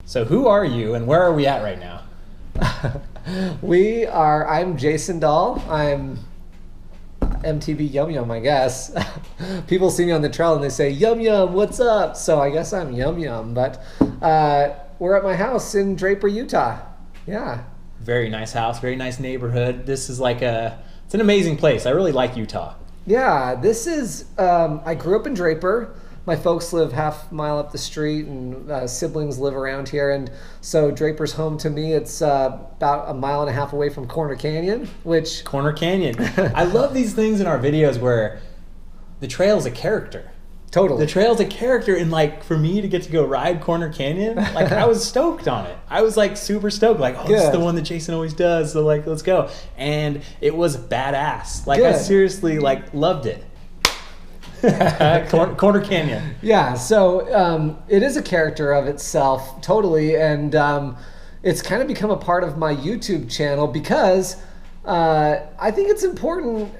So who are you and where are we at right now? I'm Jason Dahl. I'm MTB yumyum, I guess. People see me on the trail and they say, yumyum, what's up? So I guess I'm yumyum, but we're at my house in Draper, Utah. Yeah. Very nice house, very nice neighborhood. This is it's an amazing place. I really like Utah. Yeah, this is, I grew up in Draper. My folks live half a mile up the street, and siblings live around here. And so Draper's home to me. It's about 1.5 miles away from Corner Canyon, which... Corner Canyon. I love these things in our videos where the trail's a character. Totally. The trail's a character, and for me to get to go ride Corner Canyon, I was stoked on it. I was super stoked. This is the one that Jason always does. So let's go. And it was badass. I seriously loved it. Corner Canyon. Yeah, so it is a character of itself, totally, and it's kind of become a part of my YouTube channel because I think it's important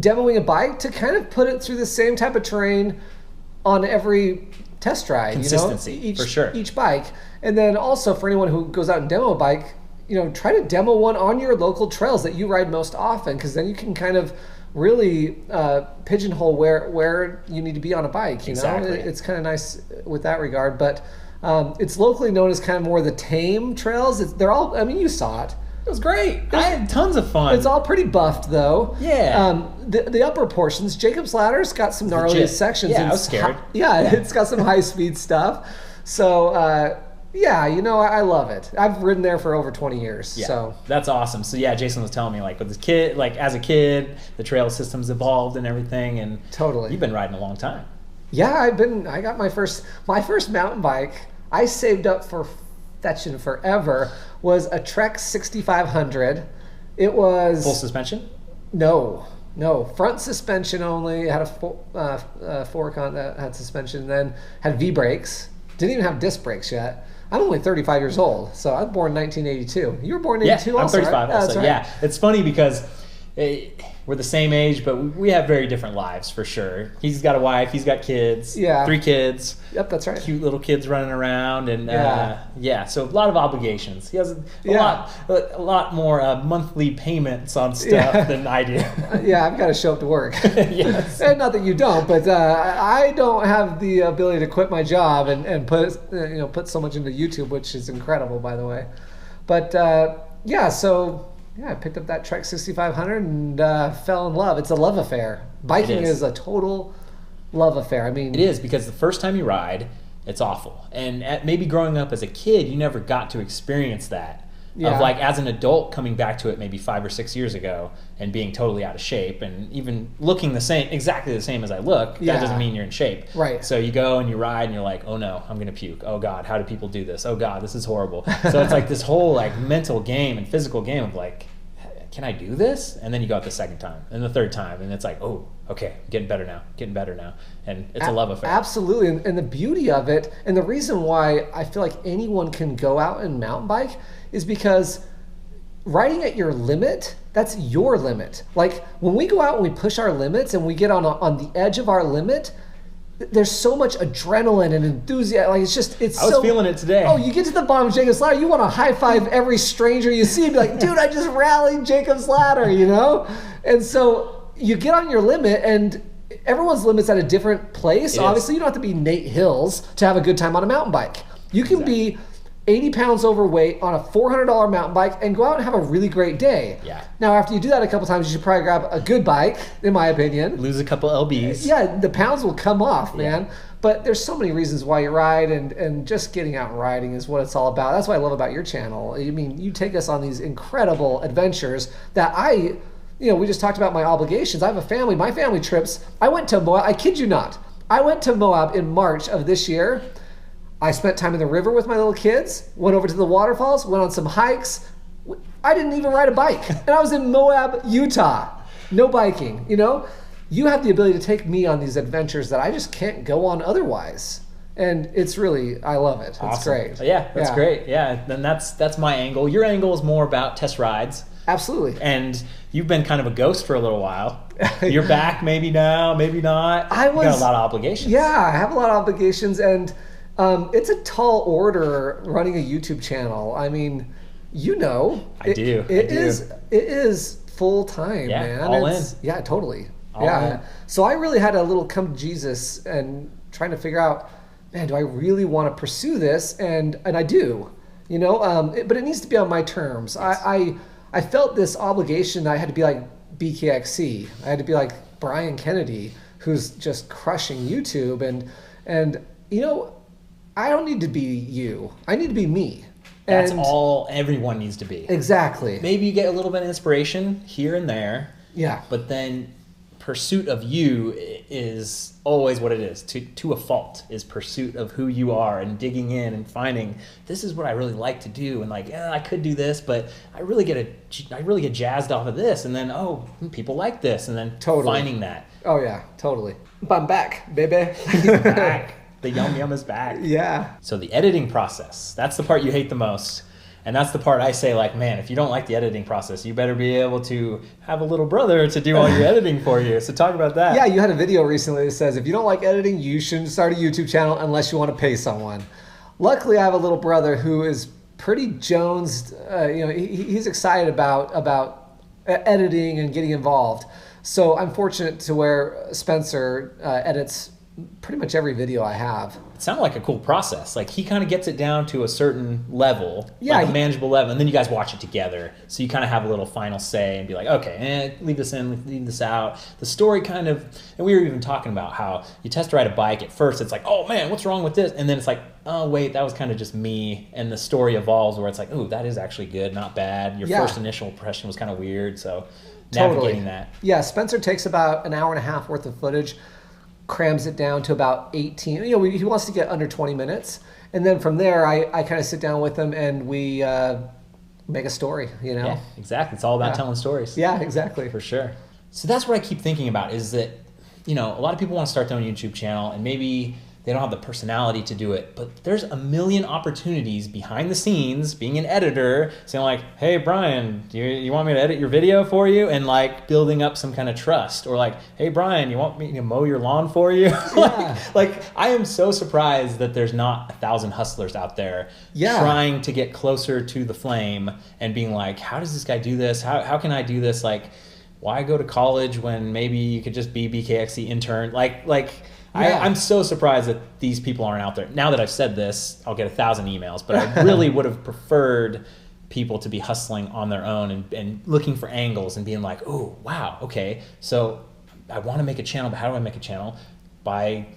demoing a bike to kind of put it through the same type of terrain on every test ride. Consistency, for sure. Each bike, and then also for anyone who goes out and demo a bike, try to demo one on your local trails that you ride most often, because then you can kind of really pigeonhole where you need to be on a bike. Exactly. It's kind of nice with that regard, but it's locally known as kind of more the tame trails. They're all, you saw it. It was great. I had tons of fun. It's all pretty buffed though. Yeah. The upper portions, Jacob's Ladder's got some gnarly sections. Yeah, I was scared. It's got some high speed stuff. So I love it. I've ridden there for over 20 years. Yeah, so that's awesome. So yeah, Jason was telling me with his kid, as a kid, the trail system's evolved and everything, and totally. You've been riding a long time. Yeah, I got my first mountain bike. I saved up for fetching forever. Was a Trek 6500. It was full suspension. No, front suspension only. It had a fork on that had suspension. Then had V brakes. Didn't even have disc brakes yet. I'm only 35 years old, so I was born in 1982. You were born in 82 also, I'm 35 right? also. Right. Yeah, it's funny because we're the same age, but we have very different lives for sure. He's got a wife, he's got kids. Yeah. 3 kids. Yep, that's right. Cute little kids running around, and so a lot of obligations. He has a lot more monthly payments on stuff than I do. Yeah, I've got to show up to work. Yes. And not that you don't, but I don't have the ability to quit my job and put so much into YouTube, which is incredible, by the way. But I picked up that Trek 6500 and fell in love. It's a love affair. Biking is a total love affair. It is, because the first time you ride, it's awful. And maybe growing up as a kid, you never got to experience that. Yeah. Of as an adult coming back to it maybe 5 or 6 years ago and being totally out of shape and even looking exactly the same as I look, that doesn't mean you're in shape. Right. So you go and you ride and you're like, oh no, I'm going to puke. Oh God, how do people do this? Oh God, this is horrible. So it's this whole mental game and physical game of can I do this? And then you go out the second time and the third time, and it's oh, okay, getting better now. And it's a love affair. Absolutely. And the beauty of it, and the reason why I feel like anyone can go out and mountain bike, is because riding at your limit, that's your limit. When we go out and we push our limits and we get on the edge of our limit, there's so much adrenaline and enthusiasm. I was feeling it today. Oh, you get to the bottom of Jacob's Ladder, you want to high five every stranger you see and be like, dude, I just rallied Jacob's Ladder, And so you get on your limit, and everyone's limit's at a different place. Obviously, you don't have to be Nate Hills to have a good time on a mountain bike. You can be 80 pounds overweight on a $400 mountain bike and go out and have a really great day. Yeah. Now, after you do that a couple times, you should probably grab a good bike, in my opinion. Lose a couple LBs. Yeah, the pounds will come off, man. But there's so many reasons why you ride, and just getting out and riding is what it's all about. That's what I love about your channel. You take us on these incredible adventures that we just talked about my obligations. I have a family. My family trips, I went to Moab. I kid you not. I went to Moab in March of this year. I spent time in the river with my little kids, went over to the waterfalls, went on some hikes. I didn't even ride a bike. And I was in Moab, Utah. No biking, You have the ability to take me on these adventures that I just can't go on otherwise. And it's really, I love it. Awesome. It's great. Yeah, that's great. Yeah, then that's my angle. Your angle is more about test rides. Absolutely. And you've been kind of a ghost for a little while. You're back maybe now, maybe not. You got a lot of obligations. Yeah, I have a lot of obligations, and It's a tall order running a YouTube channel. I mean, I do. It is full time, Yeah, man. all in. Yeah, totally. All yeah. in. So I really had a little come to Jesus and trying to figure out, man, do I really want to pursue this? And I do, but it needs to be on my terms. Yes. I felt this obligation that I had to be like BKXC. I had to be like Brian Kennedy, who's just crushing YouTube. And I don't need to be you. I need to be me. That's all everyone needs to be. Exactly. Maybe you get a little bit of inspiration here and there. Yeah. But then pursuit of you is always what it is. To a fault is pursuit of who you are and digging in and finding this is what I really like to do, and like I could do this, but I really get jazzed off of this, and then people like this, and then finding that. Oh yeah, totally. But I'm back, baby. He's back. The yum is back. Yeah. So the editing process, that's the part you hate the most. And that's the part I say, like, man, if you don't like the editing process, you better be able to have a little brother to do all your editing for you. So talk about that. Yeah, you had a video recently that says, if you don't like editing, you shouldn't start a YouTube channel unless you want to pay someone. Luckily, I have a little brother who is pretty jonesed. He's excited about editing and getting involved. So I'm fortunate to where Spencer edits pretty much every video I have. It sounded like a cool process. Like he kind of gets it down to a certain level, yeah, like a manageable level, and then you guys watch it together. So you kind of have a little final say and be like, okay, leave this in, leave this out. The story kind of, and we were even talking about how you test ride a bike at first, it's like, oh man, what's wrong with this? And then it's like, oh wait, that was kind of just me. And the story evolves where it's like, oh, that is actually good, not bad. Your first initial impression was kind of weird. So navigating that. Yeah, Spencer takes about an hour and a half worth of footage, crams it down to about 18. He wants to get under 20 minutes. And then from there, I kind of sit down with him and we make a story, Yeah, exactly. It's all about telling stories. Yeah, exactly. For sure. So that's what I keep thinking about is that, a lot of people want to start their own YouTube channel and maybe they don't have the personality to do it, but there's a million opportunities behind the scenes, being an editor, saying like, hey, Brian, do you want me to edit your video for you? And like building up some kind of trust, or like, hey, Brian, you want me to mow your lawn for you? like I am so surprised that there's not 1,000 hustlers out there trying to get closer to the flame and being like, how does this guy do this? How can I do this? Like, why go to college when maybe you could just be BKXC intern? I'm so surprised that these people aren't out there. Now that I've said this, I'll get 1,000 emails, but I really would have preferred people to be hustling on their own and looking for angles and being like, oh, wow, okay, so I want to make a channel, but how do I make a channel? By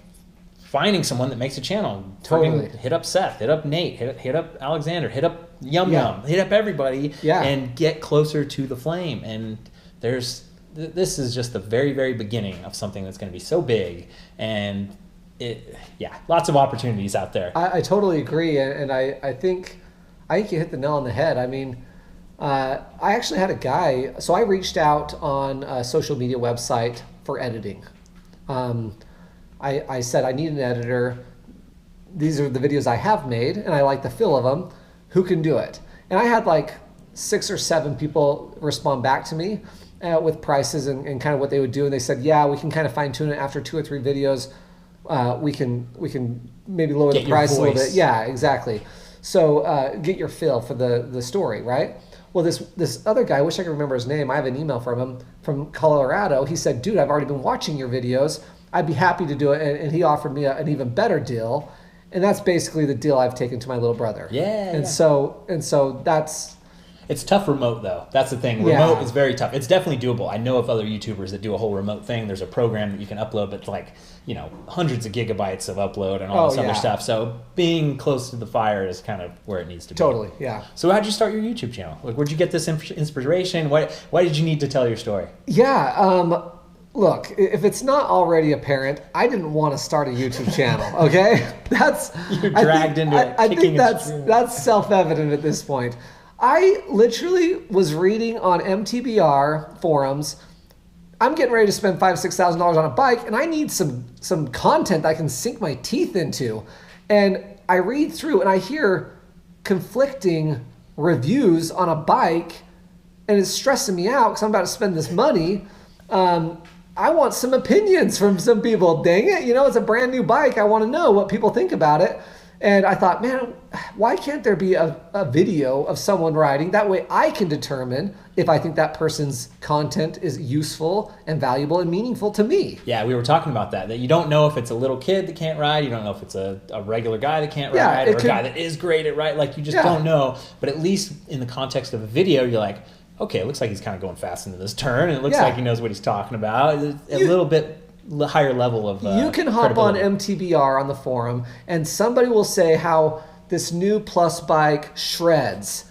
finding someone that makes a channel. Totally. Hit up Seth, hit up Nate, hit up Alexander, hit up Yumyum, hit up everybody, and get closer to the flame. And this is just the very, very beginning of something that's going to be so big, and lots of opportunities out there. I totally agree, and I think you hit the nail on the head. I mean, I actually had a guy, so I reached out on a social media website for editing. I said, I need an editor. These are the videos I have made, and I like the feel of them. Who can do it? And I had like 6 or 7 people respond back to me with prices and kind of what they would do. And they said, yeah, we can kind of fine tune it after 2 or 3 videos. We can maybe lower the price a little bit. Yeah, exactly. So get your feel for the story, right? Well, this other guy, I wish I could remember his name. I have an email from him from Colorado. He said, dude, I've already been watching your videos. I'd be happy to do it. And he offered me an even better deal. And that's basically the deal I've taken to my little brother. So that's... It's tough remote, though. That's the thing. Remote is very tough. It's definitely doable. I know of other YouTubers that do a whole remote thing. There's a program that you can upload, but it's like, hundreds of gigabytes of upload and all this other stuff. So being close to the fire is kind of where it needs to be. Totally, yeah. So how'd you start your YouTube channel? Like, where'd you get this inspiration? Why did you need to tell your story? Yeah, look, if it's not already apparent, I didn't want to start a YouTube channel, okay? You're dragged into it. I think that's self-evident at this point. I literally was reading on MTBR forums, I'm getting ready to spend $5,000 to $6,000 on a bike, and I need some content I can sink my teeth into. And I read through, and I hear conflicting reviews on a bike, and it's stressing me out because I'm about to spend this money. I want some opinions from some people. Dang it, it's a brand new bike. I want to know what people think about it. And I thought, man, why can't there be a video of someone riding? That way I can determine if I think that person's content is useful and valuable and meaningful to me. Yeah, we were talking about that you don't know if it's a little kid that can't ride, you don't know if it's a regular guy that can't ride, or a guy that is great at riding. Like, you just don't know. But at least in the context of a video, you're like, okay, it looks like he's kind of going fast into this turn, and it looks like he knows what he's talking about. A little bit higher level of you can hop on MTBR on the forum, and somebody will say how this new Plus bike shreds.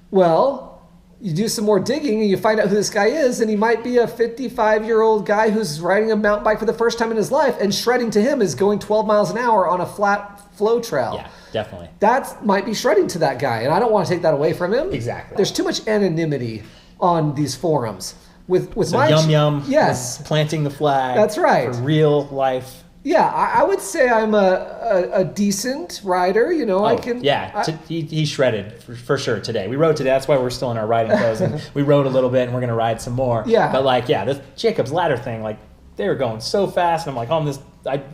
Well, you do some more digging and you find out who this guy is, and he might be a 55-year-old guy who's riding a mountain bike for the first time in his life, and shredding to him is going 12 miles an hour on a flat flow trail. Yeah, definitely. That might be shredding to that guy, and I don't want to take that away from him. Exactly. There's too much anonymity on these forums. With so my yumyum, yes, planting the flag. That's right. For real life. Yeah, I would say I'm a decent rider. You know, I can. Yeah, he shredded for sure today. We rode today. That's why we're still in our riding clothes, and we rode a little bit, and we're gonna ride some more. Yeah. But this Jacob's ladder thing, like, they were going so fast, and I'm like,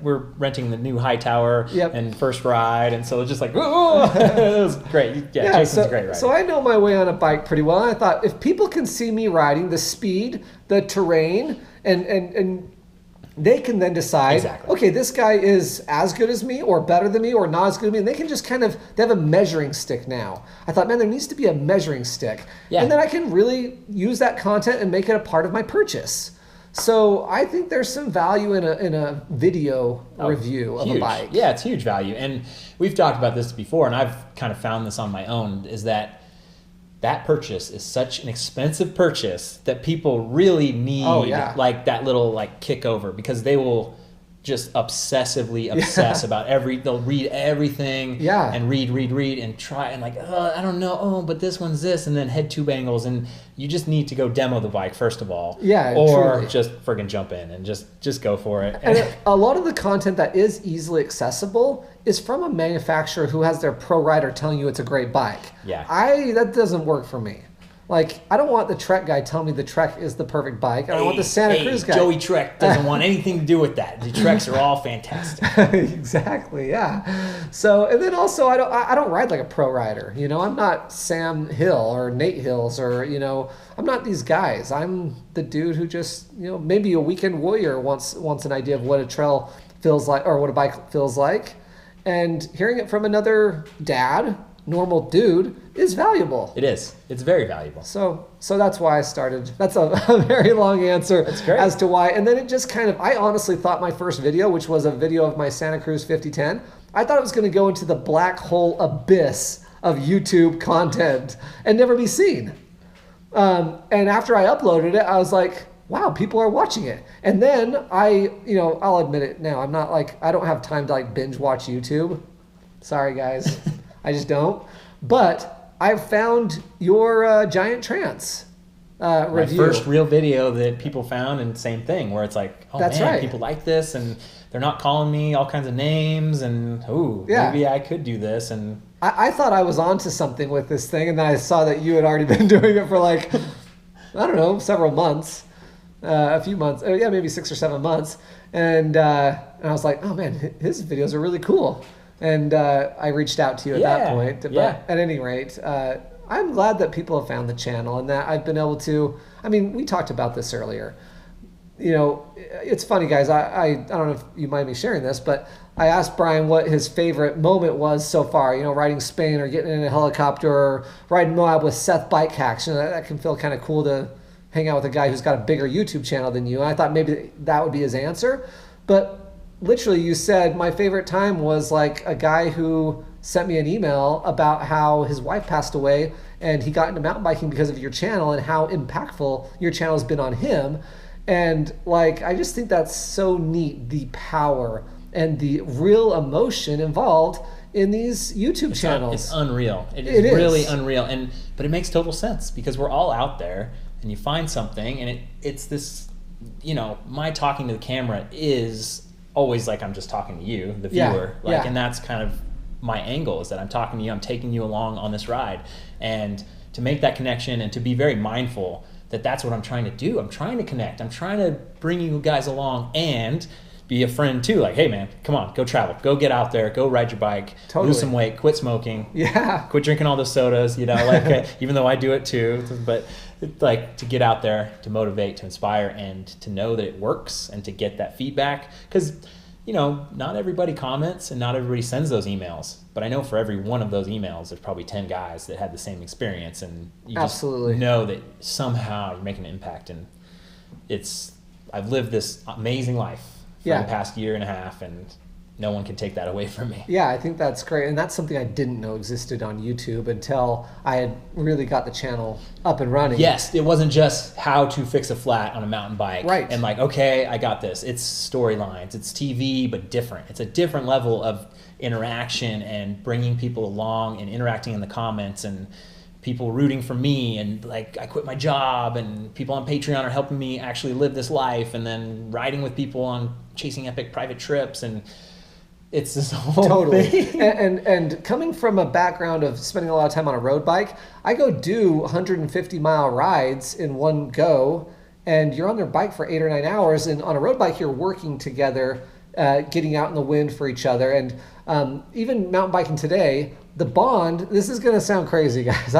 we're renting the new high tower and first ride, and so it's just like, ooh, it was great. Yeah, Jason's a great rider. So I know my way on a bike pretty well. And I thought, if people can see me riding, the speed, the terrain, and they can then decide, okay, this guy is as good as me or better than me or not as good as me. And they can just they have a measuring stick now. I thought, man, there needs to be a measuring stick. Yeah. And then I can really use that content and make it a part of my purchase. So I think there's some value in a video review of a bike. Yeah, it's huge value. And we've talked about this before, and I've kind of found this on my own, is that purchase is such an expensive purchase that people really need like that little kick over, because they will just obsessively obsess about they'll read everything and read and try and I don't know, but this one's this, and then head tube angles, and you just need to go demo the bike first of all, or truly. Just friggin' jump in and just go for it. And a lot of the content that is easily accessible is from a manufacturer who has their pro rider telling you it's a great bike. That doesn't work for me. Like, I don't want the Trek guy telling me the Trek is the perfect bike. I don't want the Santa Cruz guy. Joey Trek doesn't want anything to do with that. The Treks are all fantastic. Exactly, yeah. So, and then also, I don't ride like a pro rider. You know, I'm not Sam Hill or Nate Hills or, I'm not these guys. I'm the dude who just, maybe a weekend warrior wants an idea of what a trail feels like or what a bike feels like. And hearing it from another dad, normal dude, is valuable. It is. It's very valuable. So that's why I started. That's a very long answer as to why. And then it just I honestly thought my first video, which was a video of my Santa Cruz 5010, I thought it was going to go into the black hole abyss of YouTube content and never be seen. And after I uploaded it, I was like, wow, people are watching it. And then I'll admit it now, I'm not I don't have time to binge watch YouTube. Sorry, guys. I just don't. But I found your Giant Trance review. My first real video that people found, and same thing, where it's people like this, and they're not calling me all kinds of names, and maybe I could do this. And I thought I was onto something with this thing, and then I saw that you had already been doing it for I don't know, several months, a few months, maybe 6 or 7 months, and I was like, oh man, his videos are really cool. And I reached out to you at that point. But at any rate, I'm glad that people have found the channel and that I've been able to. I mean, we talked about this earlier. It's funny, guys. I don't know if you mind me sharing this, but I asked Brian what his favorite moment was so far. Riding Spain or getting in a helicopter or riding Moab with Seth Bike Hacks. That can feel kind of cool to hang out with a guy who's got a bigger YouTube channel than you. And I thought maybe that would be his answer. But literally, you said my favorite time was a guy who sent me an email about how his wife passed away and he got into mountain biking because of your channel and how impactful your channel has been on him. And I just think that's so neat, the power and the real emotion involved in these YouTube channels. It's unreal. It is really unreal. But it makes total sense because we're all out there and you find something and it's this, my talking to the camera is always I'm just talking to you, the viewer, and that's kind of my angle, is that I'm talking to you, I'm taking you along on this ride, and to make that connection and to be very mindful that that's what I'm trying to do. I'm trying to connect. I'm trying to bring you guys along and be a friend too. Like, hey man, come on, go travel, go get out there, go ride your bike, Totally. lose some weight, quit smoking, Yeah. quit drinking all those sodas, like even though I do it too, but like to get out there, to motivate, to inspire, and to know that it works, and to get that feedback. Because not everybody comments and not everybody sends those emails, but I know for every one of those emails there's probably 10 guys that had the same experience, and you Absolutely. just know that somehow you're making an impact. And I've lived this amazing life for the past year and a half, and no one can take that away from me. Yeah, I think that's great. And that's something I didn't know existed on YouTube until I had really got the channel up and running. Yes, it wasn't just how to fix a flat on a mountain bike. Right. And like, okay, I got this. It's storylines. It's TV, but different. It's a different level of interaction and bringing people along and interacting in the comments and people rooting for me, and like I quit my job, and people on Patreon are helping me actually live this life, and then riding with people on chasing epic private trips, and it's this whole thing. And coming from a background of spending a lot of time on a road bike, I go do 150-mile rides in one go, and you're on their bike for 8 or 9 hours, and on a road bike you're working together, getting out in the wind for each other. And even mountain biking today, the bond, this is going to sound crazy, guys.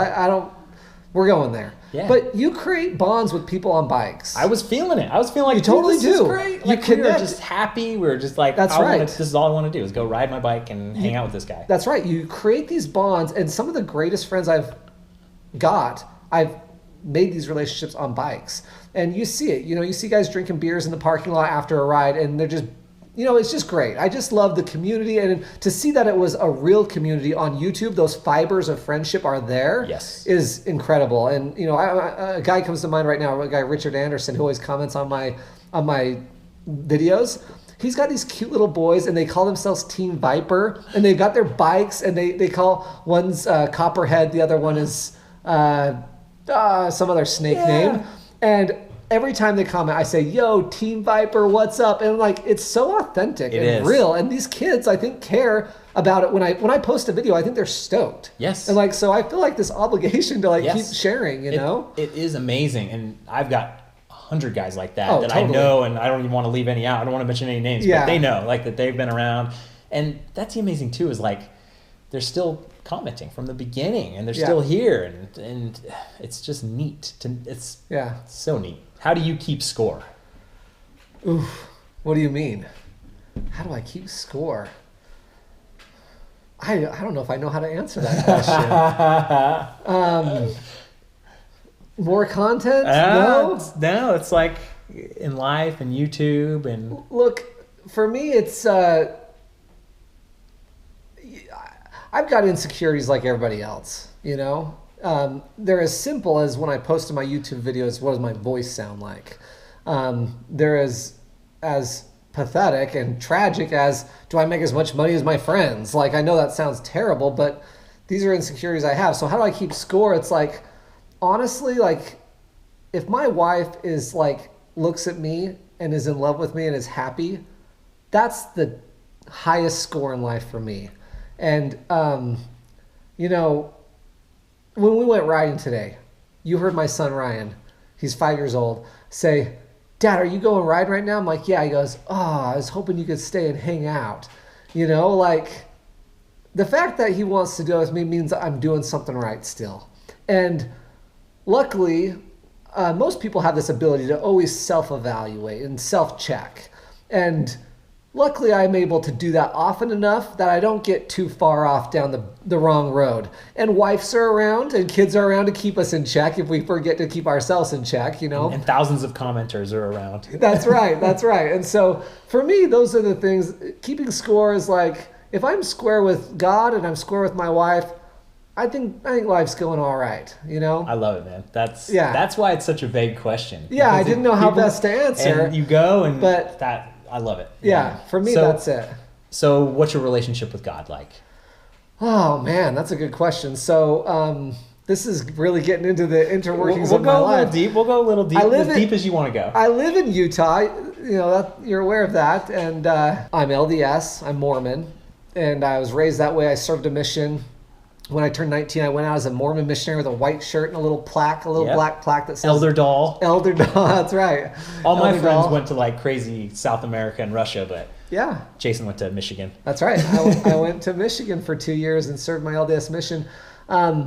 We're going there. Yeah. But you create bonds with people on bikes. I was feeling it. I was feeling like, You totally this do. is great. You Like, we were connect. just happy. We were just like, That's right. This is all I want to do is go ride my bike and hang out with this guy. That's right. You create these bonds, and some of the greatest friends I've made these relationships on bikes. And you see it. You see guys drinking beers in the parking lot after a ride, and they're just, it's just great. I just love the community, and to see that it was a real community on YouTube, those fibers of friendship are there. Yes. Is incredible. And a guy comes to mind right now, a guy, Richard Anderson, who always comments on my videos. He's got these cute little boys, and they call themselves Team Viper, and they've got their bikes, and they call one's Copperhead, the other one is some other snake name. And every time they comment, I say, yo, Team Viper, what's up? And like, it's so authentic and real. And these kids, I think, care about it. When I post a video, I think they're stoked. Yes. And like, so I feel like this obligation to keep sharing, It is amazing. And I've got 100 guys like that Totally. I know, and I don't even want to leave any out. I don't want to mention any names, but they know like that they've been around. And that's the amazing too, is like, they're still commenting from the beginning, and they're still here. And it's just neat. It's so neat. How do you keep score? Oof. What do you mean? How do I keep score? I don't know if I know how to answer that question. More content? No, it's like in life and YouTube and... Look, for me, it's... I've got insecurities like everybody else, They're as simple as when I post my YouTube videos, what does my voice sound like? They're as pathetic and tragic as, do I make as much money as my friends? Like, I know that sounds terrible, but these are insecurities I have. So how do I keep score? It's like, honestly, like, if my wife is like, looks at me and is in love with me and is happy, that's the highest score in life for me. And, when we went riding today, you heard my son Ryan, he's 5 years old, say, Dad, are you going ride right now? I'm like, yeah. He goes, I was hoping you could stay and hang out. Like, the fact that he wants to do it with me means I'm doing something right still. And luckily, most people have this ability to always self-evaluate and self-check. And luckily, I'm able to do that often enough that I don't get too far off down the wrong road. And wives are around and kids are around to keep us in check if we forget to keep ourselves in check, And thousands of commenters are around. That's right. That's right. And so for me, those are the things. Keeping score is like, if I'm square with God and I'm square with my wife, I think life's going all right, I love it, man. That's why it's such a vague question. Yeah, I didn't know how best to answer. And you go and I love it. Yeah, for me, that's it. So what's your relationship with God like? Oh, man, that's a good question. So this is really getting into the interworkings of my life. We'll go a little deep. As deep as you want to go. I live in Utah. You're aware of that. And I'm LDS. I'm Mormon. And I was raised that way. I served a mission when I turned 19, I went out as a Mormon missionary with a white shirt and a little plaque, a little Yep. black plaque that says Elder Dahl. Elder Dahl. That's right. All my Elder friends Dahl. went to like crazy South America and Russia, but Yeah, Jason went to Michigan. that's right. I went to Michigan for 2 years and served my LDS mission. I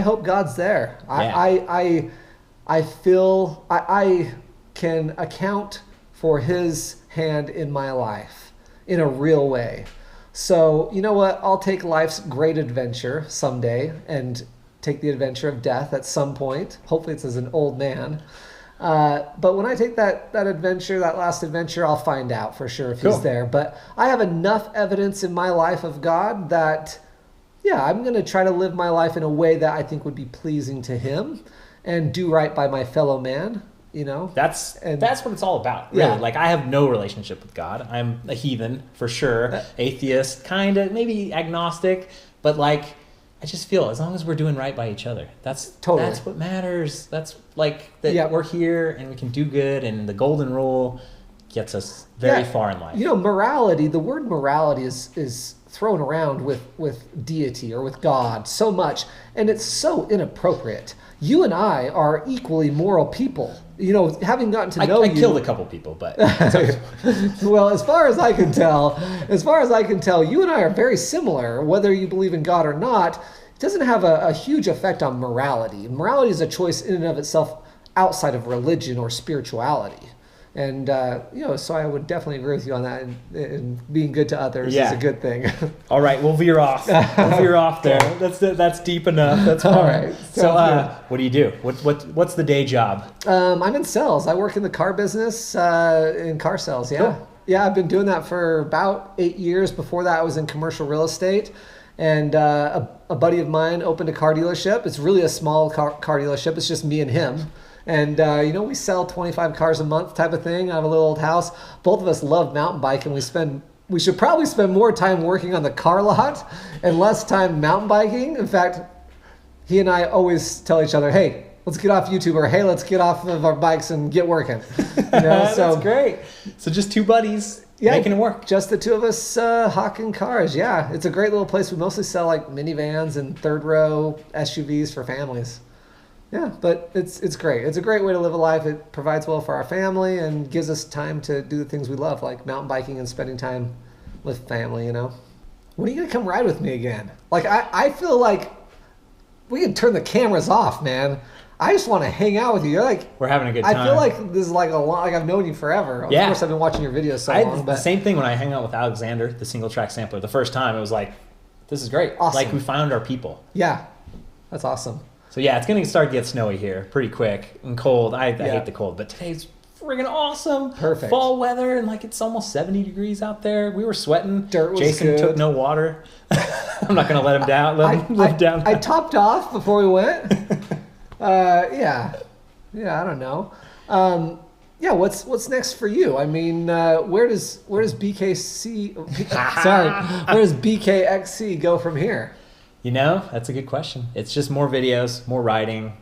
hope God's there. Yeah. I feel I can account for His hand in my life in a real way. So, you know what? I'll take life's great adventure someday and take the adventure of death at some point. Hopefully it's as an old man. But when I take that adventure, that last adventure, I'll find out for sure if Cool. He's there. But I have enough evidence in my life of God that, yeah, I'm going to try to live my life in a way that I think would be pleasing to Him and do right by my fellow man. You know, That's what it's all about, really. Yeah. Like, I have no relationship with God. I'm a heathen, for sure. Atheist, kind of, maybe agnostic. But, like, I just feel as long as we're doing right by each other, that's what matters. That's, like, that we're here and we can do good. And the golden rule gets us very far in life. You know, morality, the word morality is thrown around with deity or with God so much. And it's so inappropriate. You and I are equally moral people. You know, having gotten to know you. I killed a couple people, but well, as far as I can tell, you and I are very similar. Whether you believe in God or not, it doesn't have a huge effect on morality. Morality is a choice in and of itself outside of religion or spirituality. And, so I would definitely agree with you on that. And being good to others is a good thing. All right, we'll veer off. We'll veer off there. That's deep enough. That's fine. All right. So, what do you do? What's the day job? I'm in sales. I work in the car business, in car sales. Yeah. Cool. Yeah, I've been doing that for about 8 years. Before that, I was in commercial real estate. And a buddy of mine opened a car dealership. It's really a small car dealership. It's just me and him. And, we sell 25 cars a month type of thing. I have a little old house. Both of us love mountain biking. We should probably spend more time working on the car lot and less time mountain biking. In fact, he and I always tell each other, hey, let's get off YouTube, or hey, let's get off of our bikes and get working. That's great. So just two buddies making it work. Just the two of us hawking cars. Yeah, it's a great little place. We mostly sell like minivans and third row SUVs for families. Yeah, but it's great. It's a great way to live a life. It provides well for our family and gives us time to do the things we love, like mountain biking and spending time with family, When are you going to come ride with me again? Like, I feel like we can turn the cameras off, man. I just want to hang out with you. You're like, we're having a good time. I feel like this is like like I've known you forever. Of course, I've been watching your videos so long. But the same thing when I hang out with Alexander, the single track sampler. The first time, it was like, this is great. Awesome. Like, we found our people. Yeah, that's awesome. So yeah, it's going to start to get snowy here pretty quick and cold. I hate the cold, but today's friggin' awesome. Perfect. Fall weather, and like it's almost 70 degrees out there. We were sweating. Dirt was Jason good. took no water. I'm not going to let him down. Let him live down. I topped off before we went. Yeah, I don't know. What's next for you? I mean, where does BKC? Where does BKXC go from here? That's a good question. It's just more videos, more writing,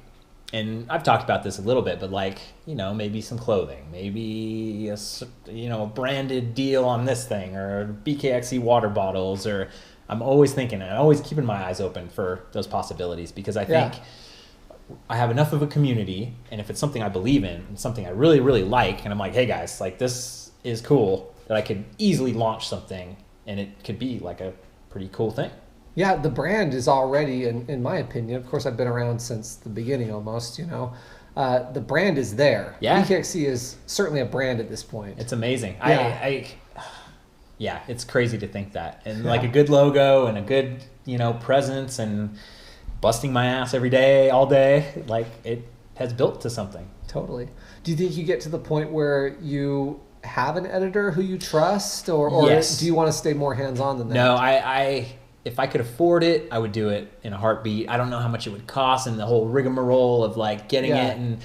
and I've talked about this a little bit, but like, maybe some clothing, maybe a branded deal on this thing, or BKXC water bottles, or I'm always thinking, and always keeping my eyes open for those possibilities, because I think I have enough of a community, and if it's something I believe in and something I really, really like, and I'm like, hey guys, like this is cool, that I could easily launch something and it could be like a pretty cool thing. Yeah, the brand is already, in my opinion, of course I've been around since the beginning almost, the brand is there. Yeah. BKXC is certainly a brand at this point. It's amazing. Yeah. It's crazy to think that. And like a good logo and a good, presence and busting my ass every day, all day, like it has built to something. Totally. Do you think you get to the point where you have an editor who you trust, or Yes. do you want to stay more hands-on than that? No, if I could afford it, I would do it in a heartbeat. I don't know how much it would cost, and the whole rigmarole of like getting it, and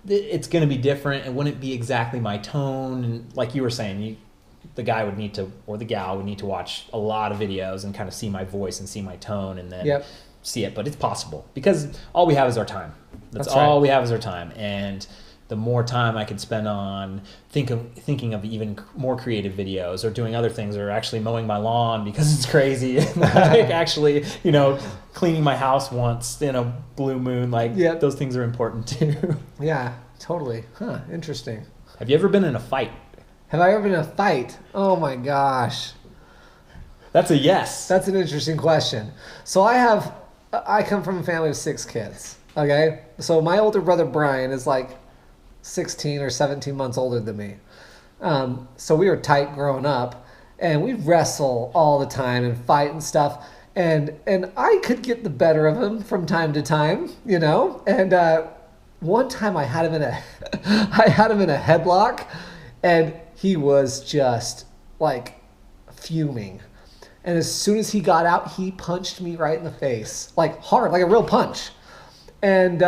it's going to be different. It wouldn't be exactly my tone. And like you were saying, the guy would need to, or the gal would need to watch a lot of videos and kind of see my voice and see my tone, and then see it. But it's possible, because all we have is our time. That's all right. we have is our time. And the more time I could spend on thinking of even more creative videos or doing other things, or actually mowing my lawn because it's crazy. Like actually, cleaning my house once in a blue moon. Like those things are important too. Yeah, totally. Huh, interesting. Have you ever been in a fight? Have I ever been in a fight? Oh my gosh. That's a yes. That's an interesting question. So I come from a family of 6 kids. Okay? So my older brother Brian is like 16 or 17 months older than me. So we were tight growing up, and we'd wrestle all the time and fight and stuff. And I could get the better of him from time to time, And one time I had him in a headlock, and he was just like fuming. And as soon as he got out, he punched me right in the face, like hard, like a real punch. And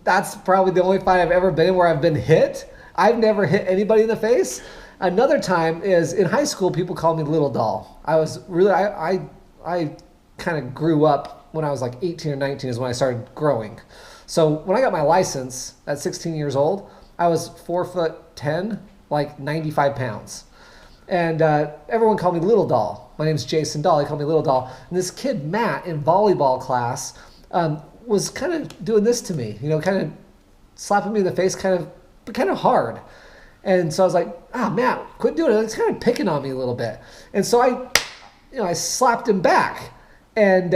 that's probably the only fight I've ever been in where I've been hit. I've never hit anybody in the face. Another time is in high school, people called me Little Doll. I was really, I kind of grew up when I was like 18 or 19 is when I started growing. So when I got my license at 16 years old, I was 4'10", like 95 pounds. And everyone called me Little Doll. My name's Jason Dahl. They called me Little Doll. And this kid, Matt, in volleyball class, was kind of doing this to me, kind of slapping me in the face but kind of hard. And so I was like, Matt, quit doing it. It's kind of picking on me a little bit. And so I slapped him back, and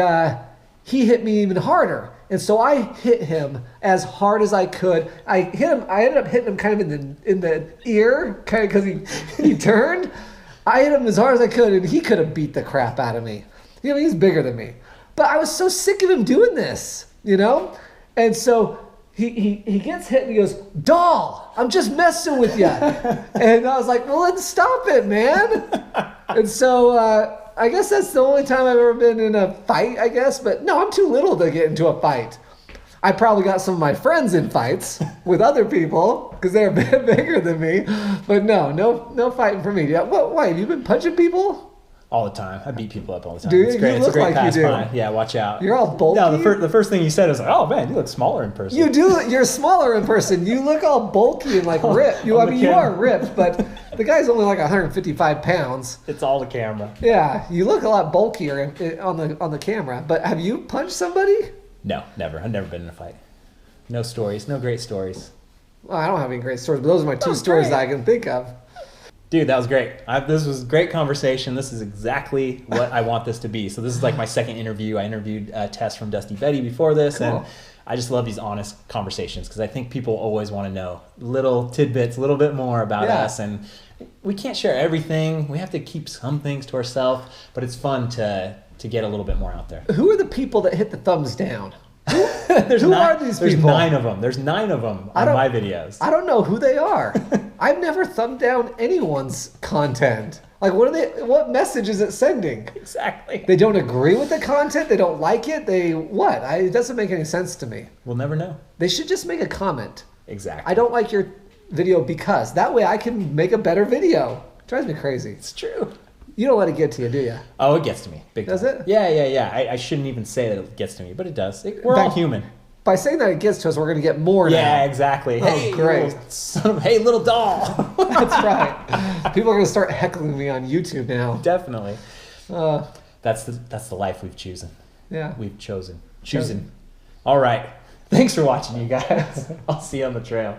he hit me even harder. And so I hit him as hard as I could. I ended up hitting him kind of in the ear, kind of because he turned. I hit him as hard as I could, and he could have beat the crap out of me. He's bigger than me. But I was so sick of him doing this, And so he gets hit and he goes, Doll, I'm just messing with you. And I was like, well, then stop it, man. And so I guess that's the only time I've ever been in a fight, I guess. But no, I'm too little to get into a fight. I probably got some of my friends in fights with other people because they're a bit bigger than me. But no fighting for me. Yeah, why, have you been punching people? All the time. I beat people up all the time. Do you? It's great. You look like you do. Yeah, watch out. You're all bulky. No, the first thing you said was like, oh man, you look smaller in person. You do. You're smaller in person. You look all bulky and like ripped. You are ripped, but the guy's only like 155 pounds. It's all the camera. Yeah, you look a lot bulkier on the camera. But have you punched somebody? No, never. I've never been in a fight. No stories. No great stories. Well, I don't have any great stories, but those are my 2 stories that I can think of. Dude, that was great. This was a great conversation. This is exactly what I want this to be. So this is like my second interview. I interviewed Tess from Dusty Betty before this, cool. And I just love these honest conversations because I think people always want to know little tidbits, a little bit more about us. And we can't share everything. We have to keep some things to ourselves, but it's fun to get a little bit more out there. Who are the people that hit the thumbs down? Who are these people? There's 9 of them. There's 9 of them on my videos. I don't know who they are. I've never thumbed down anyone's content. Like, what message is it sending? Exactly. They don't agree with the content? They don't like it? It doesn't make any sense to me. We'll never know. They should just make a comment. Exactly. I don't like your video because. That way I can make a better video. It drives me crazy. It's true. You don't let it get to you, do you? Oh, it gets to me. Big time. Does it? Yeah. I shouldn't even say that it gets to me, but it does. We're all human. By saying that it gets to us, we're going to get more now. Yeah, exactly. Oh, hey, great. Hey, little doll. That's right. People are going to start heckling me on YouTube now. Definitely. That's the life we've chosen. Yeah. We've chosen. All right. Thanks for watching, you guys. I'll see you on the trail.